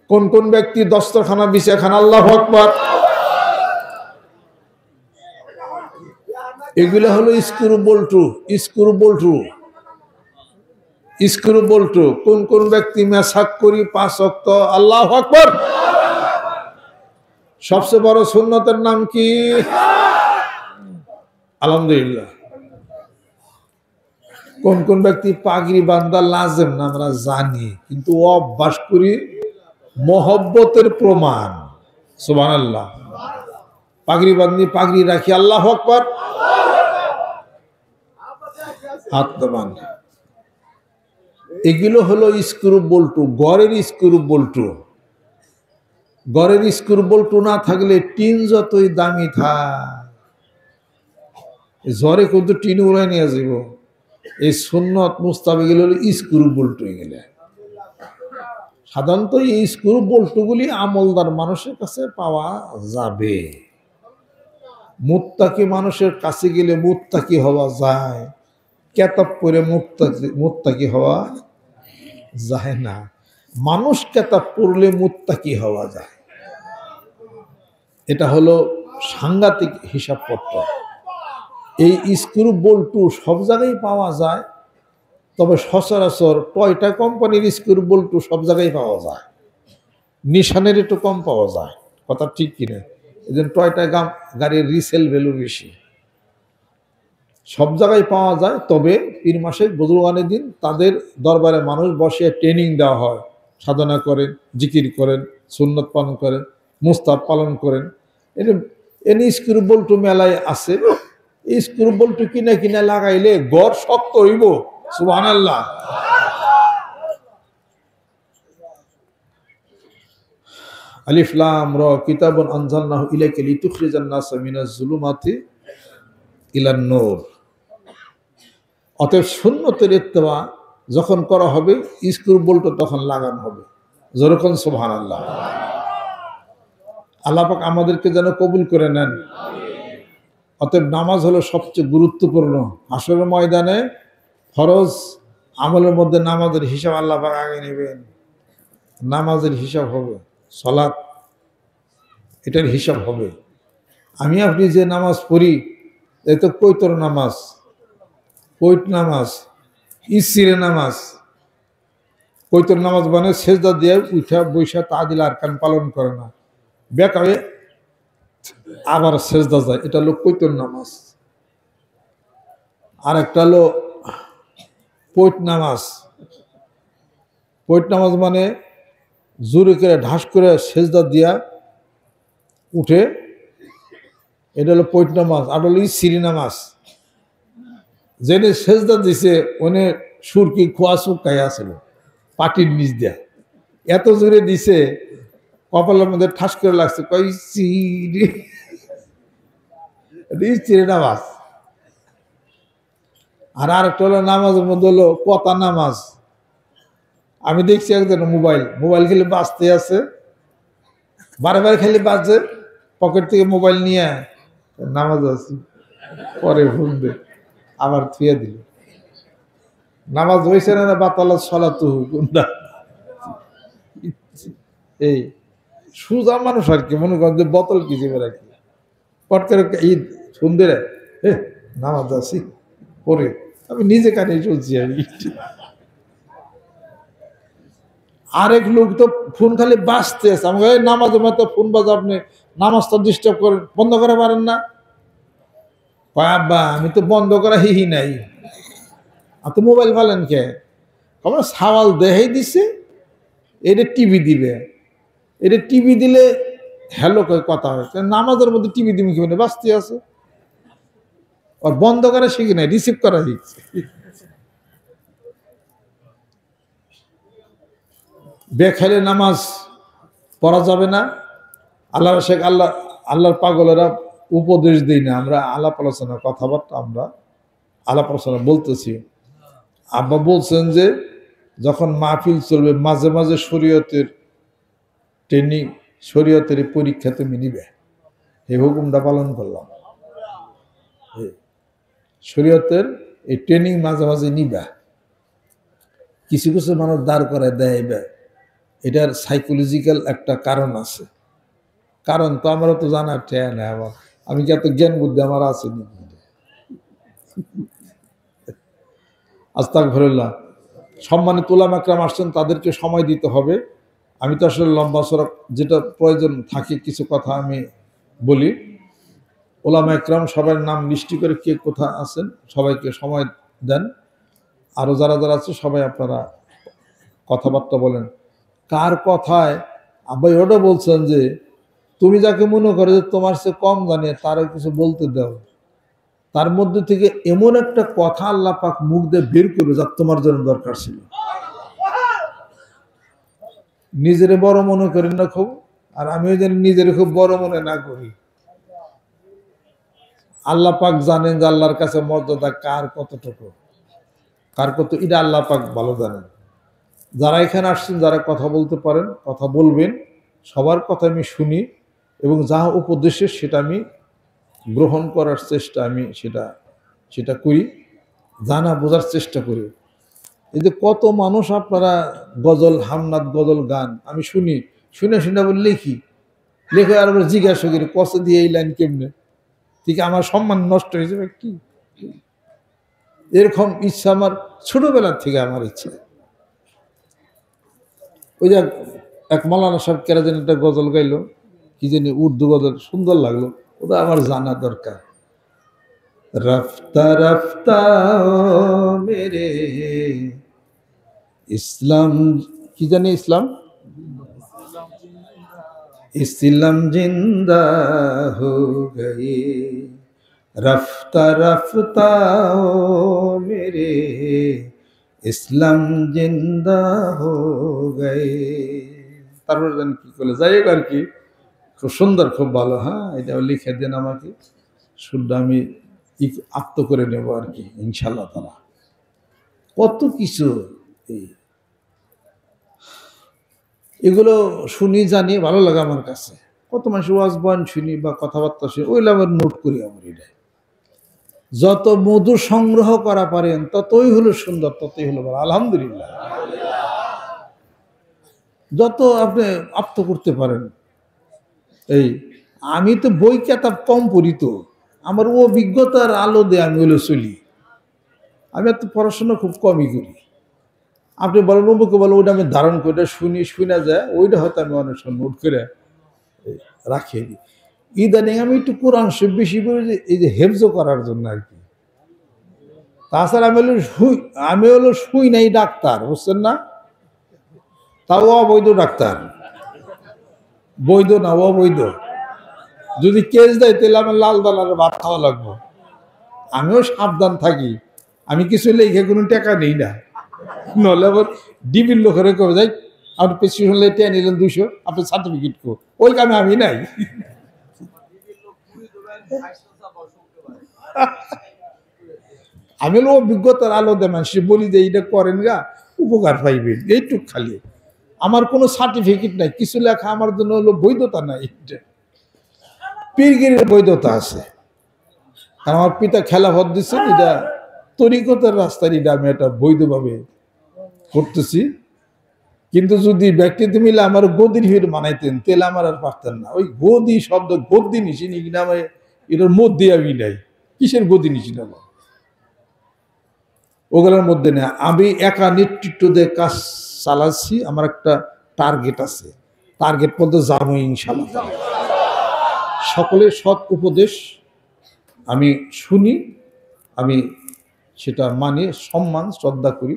কোন কোন ব্যক্তি দস্তরখানা বিছিয়ে খান? আল্লাহু আকবার। এগুলো হলো স্ক্রু বল্টু, স্ক্রু বল্টু, স্ক্রু বল্টু। কোন কোন ব্যক্তি মেসাক করি 5 ওয়াক্ত? আল্লাহু আকবার। সবচেয়ে বড় সুন্নতের নাম কি? আলহামদুলিল্লাহ। কোন কোন ব্যক্তি পাগড়ি বান্দা লাজেম না? আমরা জানি, কিন্তু অভ্যাস করি মহব্বতের প্রমাণ। সুবহানাল্লাহ। পাগড়ি বান্ধি, পাগড়ি রাখি। আল্লাহু আকবার। আত্মবান। এগুলো হলো স্ক্রু বল্টু, গড়ের স্ক্রু বল্টু। গড়ের স্ক্রু বল্টু না থাকলে টিন যতই দামি থাক, জ্বরে কিন্তু টিন উড়াই নিয়ে যাব। এই সুন্নত মুস্তাহাব হলো স্ক্রু বল্টু। গেলে সাধারণত এই স্ক্রু বল্টুগুলি আমলদার মানুষের কাছে পাওয়া যাবে। মুত্তাকি মানুষের কাছে গেলে মুত্তাকি হওয়া যায়, কেতাব পড়ে মুত্তাকি হওয়া যায় না। মানুষ কেতাব পড়লে মুত্তাকি হওয়া যায়। এটা হলো সাংঘাতিক হিসাবপত্র। এই স্ক্রু বল্টু সব জায়গায় পাওয়া যায়, তবে সচরাচর টয়টা কোম্পানির স্ক্রু বল্টু সব জায়গায় পাওয়া যায়, নিশানের একটু কম পাওয়া যায়। কথা ঠিক কিনা? এই জন্য টয়টা গাড়ির রিসেল ভ্যালু বেশি। সব জায়গায় পাওয়া যায়, তবে পীর মাসের বুজুর্গানের দিন তাদের দরবারে মানুষ বসে ট্রেনিং দেওয়া হয়, সাধনা করেন, জিকির করেন, সুন্নত পালন করেন, মুস্তাহাব পালন করেন। এনে স্ক্রু বল্টু মেলায় আছে। এই স্ক্রু বল্টু কিনে কিনে লাগাইলে গড় শক্ত হইব। সুবহানাল্লাহ। আলিফ লাম রা কিতাবুন আনজালনাহু ইলাইকা লিতুখরিজান নাসা মিনাজ যুলুমাতি ইলান নূর। অতএব সুন্নতের ইত্তেবা যখন করা হবে, স্ক্রু বল্টু তখন লাগানো হবে। যেরকম সুবহানাল্লাহ। আল্লাহ পাক আমাদেরকে যেন কবুল করে নেন। অতএব নামাজ হলো সবচেয়ে গুরুত্বপূর্ণ। হাসরের ময়দানে ফরজ আমলের মধ্যে নামাজের হিসাব আল্লাহ পাক আগে নেবেন। নামাজের হিসাব হবে, সালাত এটার হিসাব হবে। আমি আপনি যে নামাজ পড়ি, এ তো পৈতর নামাজ, পৈত নামাজ, ইসিরে নামাজ। পৈতর নামাজ মানে সেজদা দিয়ে উঠা বৈশা তাদিল আরকান পালন করে না, বেকারে আবার সেজদা যায়, এটা হলো পৈতর নামাজ। আর একটা হলো পৈত নামাজ। পৈত নামাজ মানে জোরে করে ঢাস করে সেজদা দিয়া উঠে, এটা হলো পৈত নামাজ। আর হলো সিরি নামাজ, যেনে সেজদা দিছে ওনে সুরকি খোয়া চুকাই আসছিল পাটির নিচ দিয়া, এত জোরে দিছে কপালের মধ্যে ঠাস করে লাগছে। কই সিরি, সিরি নামাজ। আর আরেকটা হলো নামাজের মধ্যে হলো কথা নামাজ। আমি দেখছি একজন মোবাইল খেলে বাঁচতে আছে, বারে বারে খেলে বাজছে, পকেট থেকে মোবাইল নিয়ে নামাজ আছে, পরে ফোন দে আবার থুয়ে দিল। নামাজ হয়েছে না বাতালা সলাতু কোনটা? এই সুজা মানুষ আর কি, মনে করেন যে বোতল কি যাবে রাখি, পট করে ঈদ সুন্দর নামাজ আছি পরে আমি নিজে কানে চলছি। আমি আরেক লোক তো ফোন খালি বাজতে আছে, আমাকে নামাজের মতো ফোন বাজে, আপনি নামাজটা ডিস্টার্ব করেন, বন্ধ করে পারেন না? আব্বা আমি তো বন্ধ করা হিহি নাই, আপনি মোবাইল পালেন কে? আমার সাওয়াল দেখাই দিছে, এটা টিভি দিবে, এটা টিভি দিলে হ্যালো কথা হয়, নামাজের মধ্যে টিভি দিবি কি মানে বাঁচতে আছে? আর বন্ধ করা শিখি নাই, রিসিভ করা শিখছে। বেখাইলে নামাজ পড়া যাবে না। আল্লাহর পাগলেরা উপদেশ দিই না, আমরা আলাপ আলোচনা কথাবার্তা, আমরা আলাপ আলোচনা বলতেছি। আব্বা বলছেন যে যখন মাহফিল চলবে মাঝে মাঝে শরীয়তের ট্রেনিং, শরীয়তের পরীক্ষা তুমি নিবে, এই হুকুমটা পালন করলাম। শরীয়তের এই ট্রেনিং মাঝে মাঝে নিবা। কিছু কিছু মানুষ দাঁড় করে দেয়, এটার সাইকোলজিক্যাল একটা কারণ আছে। কারণ তো আমারও তো জানার চেয়ে না, আমার আমি কি এত জ্ঞান বুদ্ধি আমার আছে নাকি? আস্তাগফিরুল্লাহ। সম্মানিত উলামা একরাম আসছেন, তাদেরকে সময় দিতে হবে। আমি তো আসলে লম্বা সড়ক যেটা প্রয়োজন থাকে কিছু কথা আমি বলি। উলামা একরাম সবার নাম লিস্টি করে কে কোথা আছেন সবাইকে সময় দেন। আরও যারা যারা আছে সবাই আপনারা কথাবার্তা বলেন। কার কথায় আব্বাই ওটা বলছেন যে তুমি যাকে মনে করো যে তোমার সে কম জানে তারও কিছু বলতে দাও, তার মধ্যে থেকে এমন একটা কথা আল্লাহ পাক মুখ দিয়ে বের করবে যা তোমার জন্য দরকার ছিল। নিজেরে বড় মনে করেন না খুব, আর আমিও যেন নিজের খুব বড় মনে না করি। আল্লাহ পাক জানেন যে আল্লাহর কাছে মর্যাদা কার কতটুকু, কার কত, এটা আল্লাহ পাক ভালো জানেন। যারা এখানে আসছেন, যারা কথা বলতে পারেন কথা বলবেন, সবার কথা আমি শুনি এবং যা উপদেশে সেটা আমি গ্রহণ করার চেষ্টা আমি সেটা করি, জানা বোঝার চেষ্টা করি। এই যে কত মানুষ আপনারা গজল, হামনাদ গজল গান আমি শুনি, শুনে শুনে আবার লেখে আর আবার জিজ্ঞাসা করি কষে দিয়ে এই লাইন কেমনে, ঠিক আমার সম্মান নষ্ট হয়ে যাবে কি? এরকম ইচ্ছা আমার ছোটবেলার থেকে আমার ইচ্ছা। ওই যে এক মৌলানা সাহেব কেরা যেন একটা গজল গাইলো, কি জানি উর্দু গজল, সুন্দর লাগলো, ওটা আমার জানা দরকার। রফতা রফতা মেরে ইসলাম, কি জানি ইসলাম, ইসলাম জিন্দা হো গয়ে, রফতা রফতা মেরে ইসলাম জিন্দা হো গয়ে। তারপর জানি কি করলে যাই আর কি, খুব সুন্দর, খুব ভালো। হ্যাঁ, এটাও লিখে দেন আমাকে, শুদ্ধ আমি আত্ম করে নেব আর কি ইনশাল্লাহ তারা। কত কিছু এগুলো শুনি, জানি, ভালো লাগে আমার কাছে। কত মানুষ ওয়াজ বয়ান শুনি বা কথাবার্তা শুনি, ওইগুলো আবার নোট করি আমার। এটা যত মধু সংগ্রহ করা পারেন ততই হলো সুন্দর, ততই হলো ভালো। আলহামদুলিল্লাহ। যত আপনি আপ্ত করতে পারেন। এই আমি তো বই কেতাব কম পড়ি, তো আমার অভিজ্ঞতার আলো দিয়ে আমি হলো চলি। আমি এত পড়াশোনা খুব কমই করি। আপনি বলেন অমুকে বলো, ওইটা আমি ধারণ করি, ওইটা শুনে যায়, ওইটা হয়তো আমি অনেক সময় নোট করে রাখিয়ে দিই। ইদানিং আমি একটু কোরআন শরীফ বেশি করে, এই যে হেফজ করার জন্য আর কি। তাছাড়া আমি হলো শুই নাই ডাক্তার, বুঝছেন না? তাও অবৈধ ডাক্তার, বৈধ না, অবৈধ। যদি কেস দেয় তাহলে আমার লাল দালার ভাত খাওয়া লাগবো। আমিও সাবধান থাকি, আমি কিছু লেখে কোনো টাকা নেই না, নলে আবার ডিবির লোকের কবে যাই আপনি প্রেসক্রিপশন লেটে নিলেন 200, আপনার সার্টিফিকেট কো, ওই কামে আমি নাই। আমি হলো অভিজ্ঞতার আলো দেয় মানুষ বলি যে এইটা করেন গা, উপকার পাইবেন, এইটুক খালি। আমার কোনো সার্টিফিকেট নাই, কিছু লেখা আমার জন্য হলো বৈধতা নাই। পীরগিরির বৈধতা আছে, আমার পিতা খেলাফত দিচ্ছেন, এটা তরিকতের রাস্তায়, এটা আমি এটা বৈধভাবে করতেছি। কিন্তু যদি ব্যক্তিতে মিলে আমার গদির ভিড় মানাইতেন তাহলে আমার আর পারতেন না। ওই গদি শব্দ, গদি নিশি নামে এটার মধ্যে আমি নাই, কিসের গদি নিশি নাম ওগুলোর মধ্যে নেই। আমি একা নেতৃত্ব দিয়ে কাজ চালাচ্ছি, আমার একটা টার্গেট আছে, টার্গেট পর্যন্ত যাবো ইনশাআল্লাহ। সকলের সৎ উপদেশ আমি শুনি, আমি সেটা মানি, সম্মান শ্রদ্ধা করি।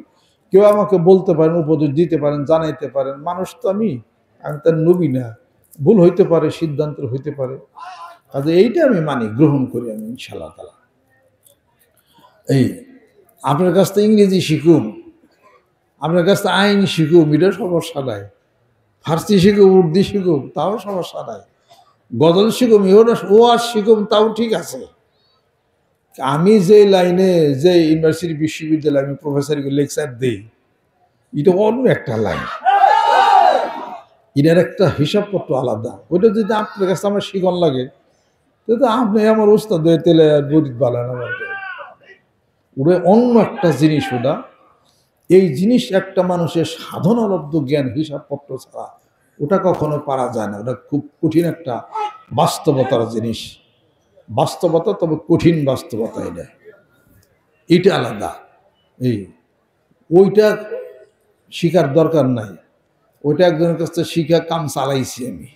কেউ আমাকে বলতে পারেন, উপদেশ দিতে পারেন, জানাইতে পারেন, মানুষ তো আমি তার নবী না, ভুল হইতে পারে, সিদ্ধান্ত হইতে পারে, কাজে এইটা আমি মানি, গ্রহণ করি আমি ইনশাআল্লাহ তাআলা। এই আপনার কাছ থেকে ইংরেজি শিখুম, আপনার কাছ থেকে আইন শিখুম, এটা সমস্যা নাই। ফার্সি শিখুম, উর্দু শিখুম, তাও সমস্যা নাই। গজল শিখুম, ওয়াজ শিখুম, তাও ঠিক আছে। আমি যে লাইনে, যে ইউনিভার্সিটি বিশ্ববিদ্যালয়ে আমি প্রফেসরকে লেকচার দিই, এটা অন্য একটা লাইন, এটার একটা হিসাবপত্র আলাদা। ওইটা যদি আপনার কাছে আমার শিখন লাগে, তাহলে আপনি আমার ওস্তাদ হয়ে তেলে গরিব বালান আমার, ওটা অন্য একটা জিনিস। ওটা এই জিনিস একটা মানুষের সাধনালব্ধ জ্ঞান হিসাবপত্র ছাড়া ওটা কখনো পারা যায় না। ওটা খুব কঠিন একটা বাস্তবতার জিনিস, বাস্তবতা, তবে কঠিন বাস্তবতা। এটা আলাদা। এই ওইটা শিখার দরকার নাই, ওইটা একজনের কাছ থেকে শিখা কাম চালাইছি আমি।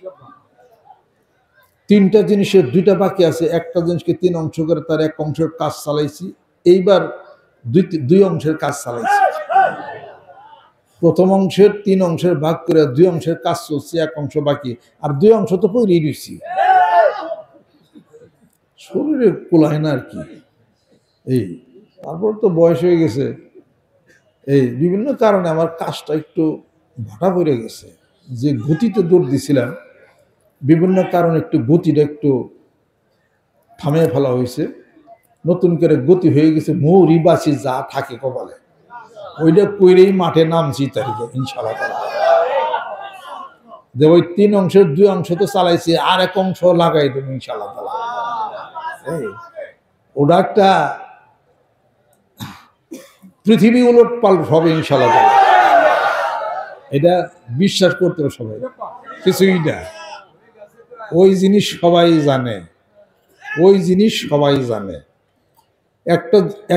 তিনটা জিনিসের দুইটা বাকি আছে, একটা জিনিসকে তিন অংশ করে তার এক অংশের কাজ চালাইছি, এইবার দুই অংশের কাজ চালাইছি। প্রথম অংশের তিন অংশের ভাগ করে দুই অংশের কাজ চলছে, এক অংশ বাকি, আর দুই অংশ তো পড়েই রয়েছি, শরীরে কুলায় না আর কি। এই তারপর তো বয়স হয়ে গেছে, এই বিভিন্ন কারণে আমার কাজটা একটু ভাটা পড়ে গেছে। যে গতিতে দৌড় দিছিলাম, বিভিন্ন কারণে একটু গতিটা একটু থামিয়ে ফেলা হয়েছে, নতুন করে গতি হয়ে গেছে। মৌরি বাসি যা থাকে কপালে, ওইটা কইরেই মাঠে নামছি তারিখে ইনশাআল্লাহ। যে ওই তিন অংশের দুই অংশ তো চালাইছি, আর এক অংশ লাগাই দেবো ইনশাআল্লাহ। ওটা একটা পৃথিবী উলট পাল্ট হবে ইনশাআল্লাহ। এটা বিশ্বাস করতে হবে সবাই, কিছুই না। ওই জিনিস সবাই জানে, ওই জিনিস সবাই জানে।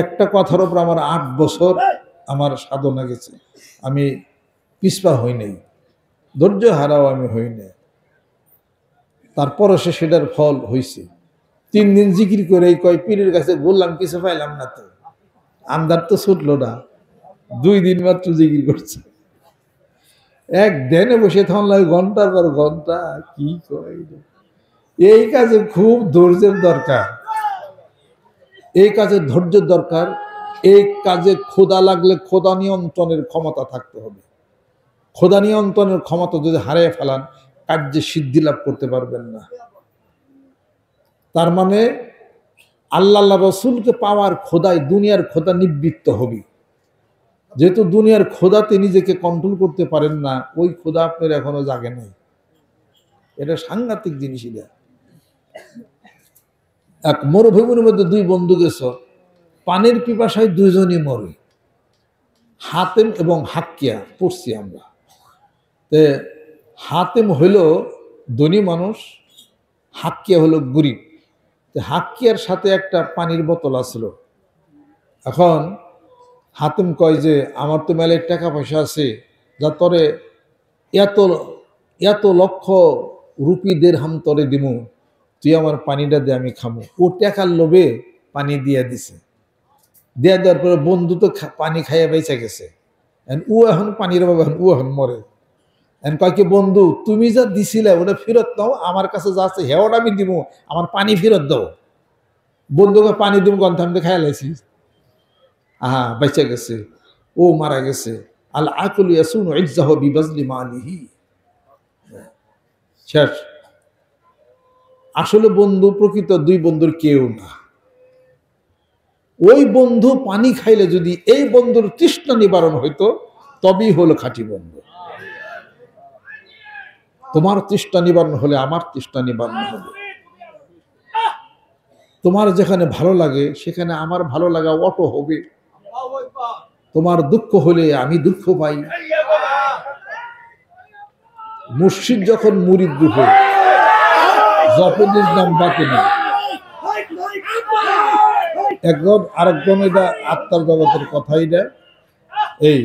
একটা কথার উপর আমার 8 বছর আমার সাধনা গেছে, আমি পিছপা হই নাই, ধৈর্য হারাও আমি হই নাই। তারপরে সেটার ফল হয়েছে। 3 দিন জিকির করে কয় পীরের কাছে বললাম, কিছু পাইলাম না, তো আমদার তো ছুটলো না। 2 দিন মাত্র জিকির করছে, এক ধ্যানে বসে তখন লাগে ঘন্টার পর ঘন্টা। কি কয়, এই কাজে খুব ধৈর্যের দরকার, এই কাজে ধৈর্যের দরকার। এই কাজে খোদা লাগলে খোদা নিয়ন্ত্রণের ক্ষমতা থাকতে হবে। খোদা নিয়ন্ত্রণের ক্ষমতা যদি হারিয়ে ফেলান, কার্যে সিদ্ধি লাভ করতে পারবেন না। তার মানে আল্লাহ রসুলকে পাওয়ার খোদায় দুনিয়ার খোদা নিবৃত্ত হবে। যেহেতু দুনিয়ার খোদাতে নিজেকে কন্ট্রোল করতে পারেন না, ওই খোদা আপনার এখনো জাগে নাই। এটা সাংঘাতিক জিনিস। এটা এক মরুভূমির মধ্যে 2 বন্ধু গেছ, পানির পিপাসায় 2 জনই মরে। হাতেম এবং হাক্কিয়া পড়ছি আমরা। হাতেম হইল ধনী মানুষ, হাক্কিয়া হলো গরিব। হাক্কিয়ার সাথে একটা পানির বোতল আছিল। এখন হাতেম কয় যে, আমার তো মেলের টাকা পয়সা আছে, যা তরে এত লক্ষ রুপি দেড়হাম তরে দিমু, তুই আমার পানিটা দে, আমি খামো। ও টাকার লোভে পানি দিয়া দিছে। দেওয়া দেওয়ার পরে বন্ধু তো পানি খাইয়া বেঁচে গেছে, ও এখন পানির অভাবে ও এখন মরে। কয় কি, বন্ধু তুমি যা দিছিলে ওটা ফেরত দাও, আমার কাছে যা আছে হেওয়াটা আমি দিব, আমার পানি ফেরত দাও। বন্ধুকে পানি দিব, গন্থ আমি তো খাইয়া লাইছিস। আহা, বেঁচে গেছে, ও মারা গেছে। আল আকুল ইয়াসুনু ইজ্জাহু বিবাজলি মালিহি। শেষ। আসলে বন্ধু প্রকৃত 2 বন্ধুর কেউ না। ওই বন্ধু পানি খাইলে যদি এই বন্ধুর তৃষ্ণা নিবারণ হইতো, তবেই হলো খাঁটি বন্ধু। তোমার তৃষ্ণা নিবারণ হলে আমার তৃষ্ণা নিবারণ হবে। তোমার যেখানে ভালো লাগে সেখানে আমার ভালো লাগা অটো হবে। তোমার দুঃখ হলে আমি দুঃখ পাই। মুর্শিদ যখন মুরিদ রূপে, জপনের নাম বাকি নেই। একজন আরেকজন, এটা আত্মার জগতের কথাই দেয়। এই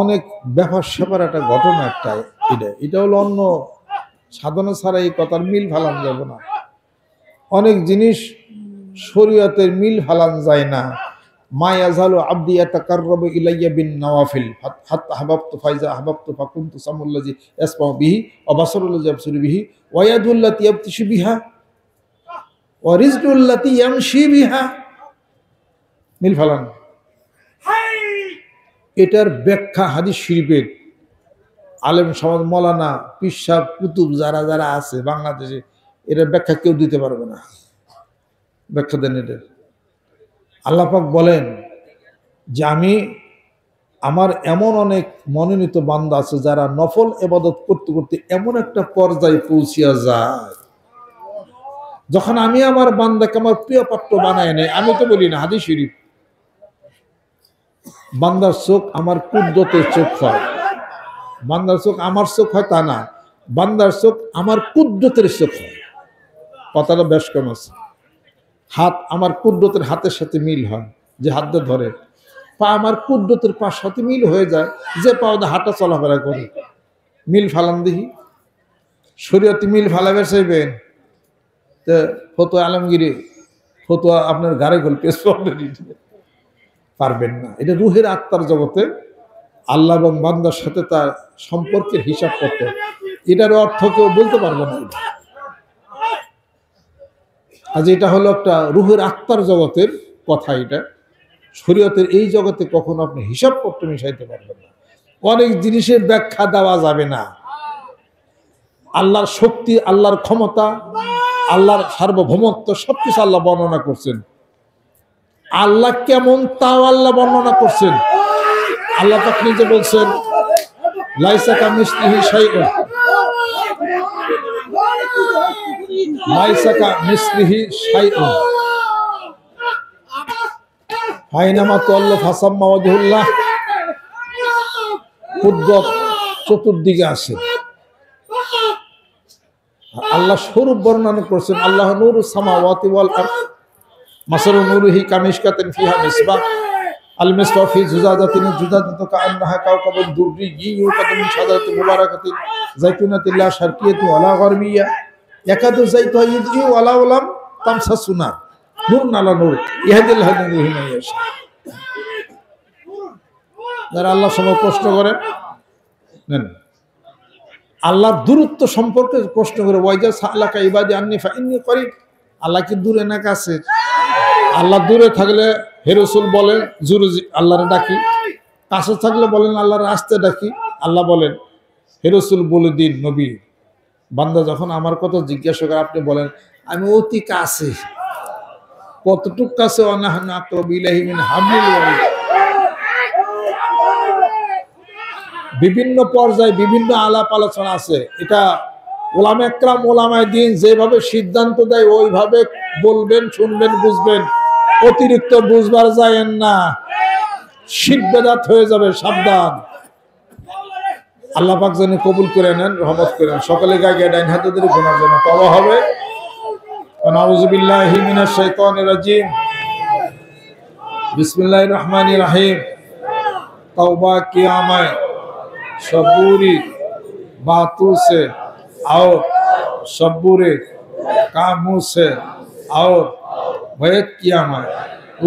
অনেক ব্যাপার স্যাপার একটা ঘটনা একটা, এটা হলো অন্য সাধনা ছাড়া এই কথার মিল ফালান যাবে না। অনেক জিনিস শরীয়তের মিল ফালান যায় না। মা ইয়াজালু আবদি ইয়াতাকাররাবু ইলাইয়া বিন নওয়াফিল হাত্তা আহবাবতু ফাইজা আহবাবতু ফাকুনতু সামুল্লাযী ইয়াসমাউ বিহি ওয়া বাসারুল্লাযী ইয়াবসুরু বিহি ওয়া ইয়াদুল্লাতী ইয়াবতিশু বিহা ওয়া রিজকুল্লাতী ইয়ামশি বিহা। মিল ফালান। এটার ব্যাখ্যা হাদিস শরীফের আলেম সমাজ, মৌলানা, পীর সাহেব, কুতুব যারা যারা আছে বাংলাদেশে, এটার ব্যাখ্যা কেউ দিতে পারবে না। ব্যাখ্যা দেন এটার। আল্লাহ পাক বলেন যে, আমি আমার এমন অনেক মনোনীত বান্দা আছে যারা নফল ইবাদত করতে করতে এমন একটা পর্যায়ে পৌঁছিয়া যায়, যখন আমি আমার বান্দাকে আমার প্রিয় পাত্র বানায় নেই। আমি তো বলি না, হাদিস শরীফ। বান্দার চোখ আমার কুদরতের চোখ হয়। বান্দার চোখ আমার চোখ হয় তা না, বান্দার চোখ আমার কুদরতের চোখ হয়। কথাটা বেশ কম আছে। হাত আমার কুদরতের হাতের সাথে মিল হয়, যে হাত দিয়ে ধরে। পা আমার কুদরতের পার সাথে মিল হয়ে যায়, যে পা ওদের হাঁটা চলাফেরা করে। মিল ফালান দেখি, শরীয়তে মিল ফালাবে চাইবেন তো ফতোয়া আলমগিরি ফতোয়া আপনার গাড়ে গোল পেশ পারবেন না। এটা রুহের আত্মার জগতে আল্লাহ এবং বান্দার সাথে তার সম্পর্কের হিসাব করতে, এটার অর্থ কেউ বলতে পারবে না। আজ এটা হলো একটা রুহের আত্মার জগতের কথা। এটা শরীয়তের এই জগতে কখনো আপনি হিসাব করতে মিশাইতে পারবেন না। অনেক জিনিসের ব্যাখ্যা দেওয়া যাবে না। আল্লাহর শক্তি, আল্লাহর ক্ষমতা, আল্লাহর সার্বভৌমত্ব সবকিছু আল্লাহ বর্ণনা করছেন। আল্লাহ কেমন তাও আল্লাহ বর্ণনা করছেন। আল্লাহ পাক নিজে বলছেন লাইসা কামিসলিহি শাইউন, লাইসা কামিসলিহি শাইউন আইনামা তাল্লা ফাসাম্মা ওয়াজহুল্লাহ। কুদরত চতুর্দিকে আছে। আল্লাহ স্বরূপ বর্ণনা করছেন আল্লাহ নূরুস সামাওয়াতি ওয়াল আরদ মাসালু নূরিহি কামিশকাতিন ফিহা মিসবাহ আল মিসবাহ ফি জুজাজাতিন জুজাজাতু কাআন্নাহা কাওকাবুদ দুররিয়্যিন ইউকাদু মিন শাজারাতিন মুবারাকাতিন যাইতুনাতিন লা শারকিয়াতিন ওয়ালা গারবিয়্যা ইয়াকাদু যাইতুহা ইযিউ ওয়ালা লাম তামসাসুনা নূরুন আলা নূর ইয়াহদিল হাদিহি মান ইয়াশা। যারা আল্লাহ সময় প্রশ্ন করেন নেন আল্লাহর দূরত্ব সম্পর্কে প্রশ্ন করে, ওয়াইজা সালাকা ইবাদি আন্নি ফাইন্নী করিব। আল্লাহ কি দূরে না কাছে? আল্লাহ দূরে থাকলে হে রাসূল বলেন জোরে আল্লাহরে ডাকি, কাছে থাকলে বলেন আল্লাহর রাস্তে ডাকি। আল্লাহ বলেন হে রাসূল বলে দিন নবী, বান্দা যখন আমার কথা জিজ্ঞাসা করে আপনি বলেন আমি অতি কাছে। কতটুক কাছে? ওয়ানাহনু আকরাবু ইলাইহি মিন হাবলিল ওয়ারিদ। বিভিন্ন পর্যায়ে বিভিন্ন আলাপ আলোচনা আছে। এটা ওলামা একরাম ওলামায়ে দ্বীন যেভাবে সিদ্ধান্ত দেয় ওইভাবে বলবেন, শুনবেন, বুঝবেন। অতিরিক্ত বুঝবার যায়েন না, শিরক বেদাত হয়ে যাবে, সাবধান। আল্লাহ পাক যেন কবুল করে নেন, রহমত করেন। সকলে গায়ে ডাইন হাতে ধরে গোনার জন্য তওবা হবে। নাউযু বিল্লাহি মিনাশ শাইতানির রাজিম। বিসমিল্লাহির রহমানির রহিম। तौबा किया मैं सबूरी बातों से और सबूरे कामों से और बैत किया मैं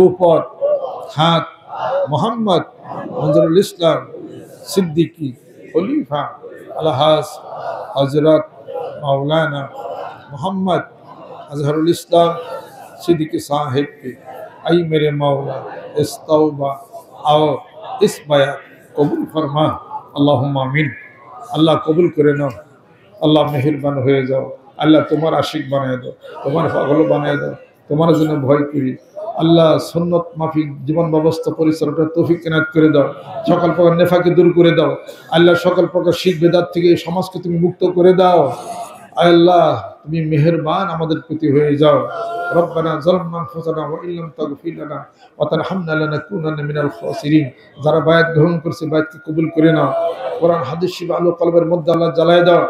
ऊपर हाथ मोहम्मद मंजरुल इस्लाम सिद्दीकी खलीफा अलहाज हजरत मौलाना मोहम्मद अजहरुल इस्लाम सिद्दीकी साहिब के आई मेरे मौला इस तौबा और इस बया कबूल फरमा। अल्लाहुम्मा आमीन। अल्लाह कबूल करे ना, अल्लाह मेहरबान हो जाओ। अल्लाह तुम्हारा आशिक बनाए दो, तुम्हारे पागल बनाए दो, तुम्हारे जন্য ভয় করি। আল্লাহ সুন্নত মাফিক জীবন ব্যবস্থা পরিচালনার তৌফিক এনায়েত করে দাও। সকল প্রকার নেফাকে দূর করে দাও। আল্লাহ সকল প্রকার শিরক বিদআত থেকে সমাজকে তুমি মুক্ত করে দাও। আল্লাহ তুমি মেহেরবান আমাদের প্রতি হয়ে যাও। রব্বানা যালামনা আনফুসানা ওয়া ইল্লাম তাগফির লানা ওয়া তারহামনা লানাকুনান্না মিনাল খাসিরিন। যারা বায়াত গ্রহণ করেছে বায়াতকে কবুল করে নাও। কোরআন হাদিস শিবা আলো কলবের মধ্যে আল্লাহ জ্বালায় দাও।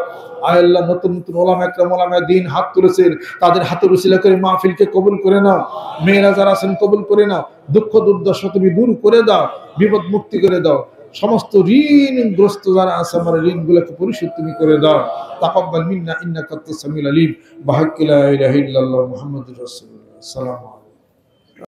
আয় আল্লাহ নতুন নতুন ওলামা একরাম ওলামায়ে দ্বীন হাত তুলেছেন, তাদের হাতের উসিলা করে মাহফিলকে কবুল করে নাও। মেয়েরা যারা আছেন কবুল করে নাও। দুঃখ দুর্দশা তুমি দূর করে দাও, বিপদ মুক্তি করে দাও। সমস্ত ঋণগ্রস্ত যারা আছে আমার ঋণগুলোকে পরিশোধ তুমি করে দাও। তাকাব্বাল মিন্না ইন্নাকা আনতাস সামিউল আলিম। বাহাক্কি লা ইলাহা ইল্লাল্লাহ মুহাম্মাদুর রাসূলুল্লাহ। সালাম।